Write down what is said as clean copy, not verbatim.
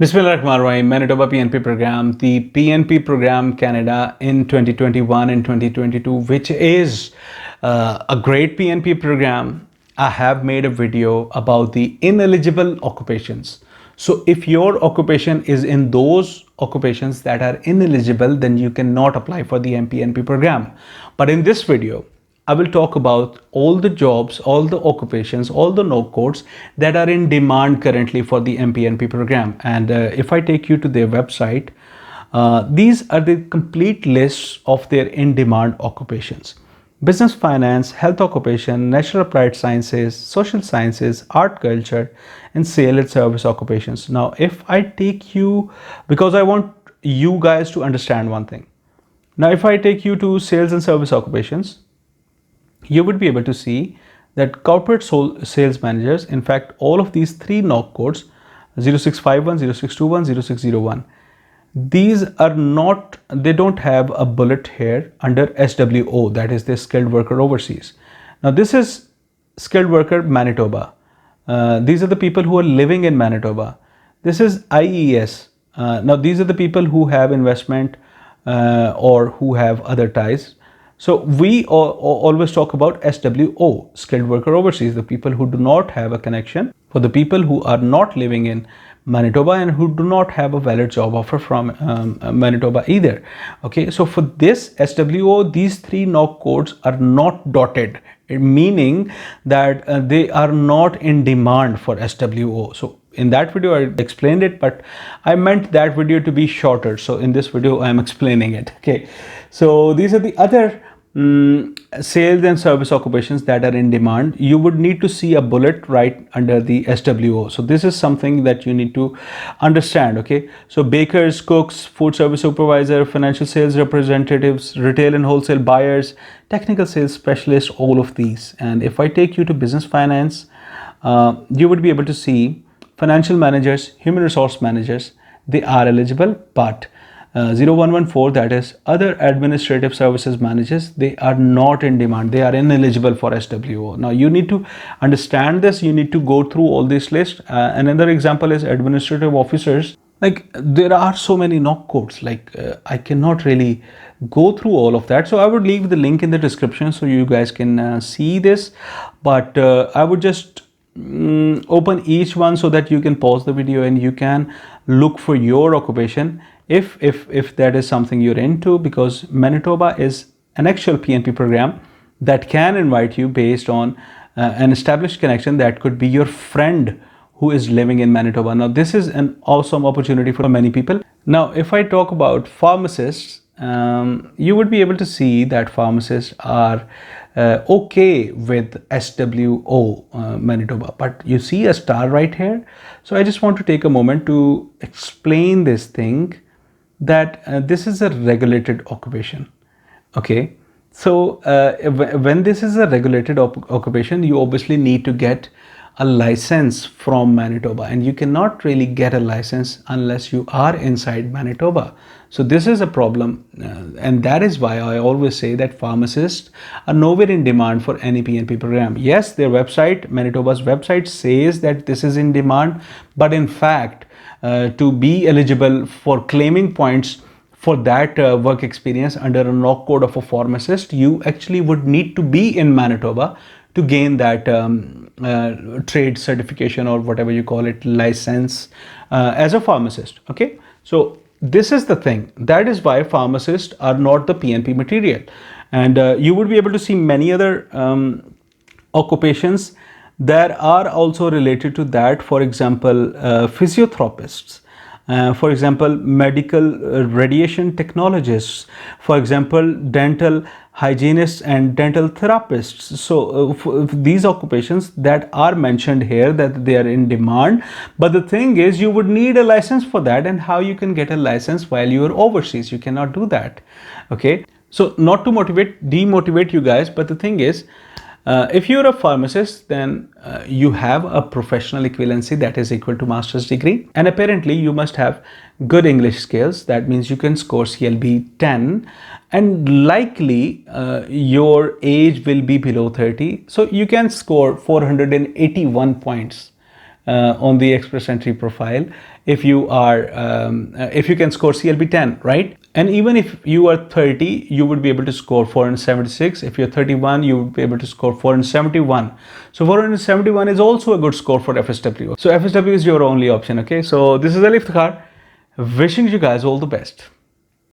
Bismillahirrahmanirrahim. Manitoba PNP program, the PNP Program Canada in 2021 and 2022, which is a great PNP program. I have made a video about the ineligible occupations. So if your occupation is in those occupations that are ineligible, then you cannot apply for the PNP program. But in this video, I will talk about all the jobs, all the occupations, all the NOC codes that are in demand currently for the PNP program. And if I take you to their website, these are the complete lists of their in-demand occupations. Business, finance, health occupation, natural applied sciences, social sciences, art, culture, and sale and service occupations. Now, if I take you, because I want you guys to understand one thing. Now, if I take you to sales and service occupations, you would be able to see that corporate sales managers, in fact, all of these three NOC codes, 0651, 0621, 0601, these are not, they don't have a bullet here under SWO, that is the skilled worker overseas. Now, this is skilled worker Manitoba. These are the people who are living in Manitoba. This is IES. Now, these are the people who have investment or who have other ties. So we always talk about SWO, skilled worker overseas, the people who do not have a connection, for the people who are not living in Manitoba and who do not have a valid job offer from Manitoba either. Okay, so for this SWO, these three NOC codes are not dotted, meaning that they are not in demand for SWO. So in that video, I explained it, but I meant that video to be shorter. So in this video, I am explaining it. Okay, so these are the other sales and service occupations that are in demand. You would need to see a bullet right under the SWO. So this is something that you need to understand. Okay, so bakers, cooks, food service supervisor, financial sales representatives, retail and wholesale buyers, technical sales specialists, all of these. And if I take you to business finance, you would be able to see financial managers, human resource managers, they are eligible, but 0114, that is other administrative services managers, they are not in demand, they are ineligible for SWO. Now you need to understand this, you need to go through all this list. Another example is administrative officers. Like there are so many NOC codes, like I cannot really go through all of that, so I would leave the link in the description so you guys can see this, but I would just open each one so that you can pause the video and you can look for your occupation if that is something you're into, because Manitoba is an actual PNP program that can invite you based on an established connection that could be your friend who is living in Manitoba. Now this is an awesome opportunity for many people. Now if I talk about pharmacists, you would be able to see that pharmacists are okay with SWO Manitoba, but you see a star right here. So I just want to take a moment to explain this thing, that this is a regulated occupation. Okay, so when this is a regulated occupation, you obviously need to get a license from Manitoba, and you cannot really get a license unless you are inside Manitoba. So this is a problem, and that is why I always say that pharmacists are nowhere in demand for any PNP program. Yes, their website, Manitoba's website, says that this is in demand, but in fact, to be eligible for claiming points for that work experience under a NOC code of a pharmacist, you actually would need to be in Manitoba to gain that trade certification, or whatever you call it, license as a pharmacist. Okay, so this is the thing. That is why pharmacists are not the PNP material. And you would be able to see many other occupations that are also related to that. For example, physiotherapists, for example, medical radiation technologists, for example, dental hygienists and dental therapists. So these occupations that are mentioned here, that they are in demand, but the thing is you would need a license for that. And how you can get a license while you are overseas? You cannot do that. Okay, so not to demotivate you guys, but the thing is, if you're a pharmacist, then you have a professional equivalency that is equal to master's degree, and apparently you must have good English skills. That means you can score CLB 10, and likely your age will be below 30, so you can score 481 points on the express entry profile if you are if you can score CLB 10, right? And even if you are 30, you would be able to score 476. If you're 31, you would be able to score 471. So 471 is also a good score for FSW. So FSW is your only option, okay? So this is Iftikhar, wishing you guys all the best.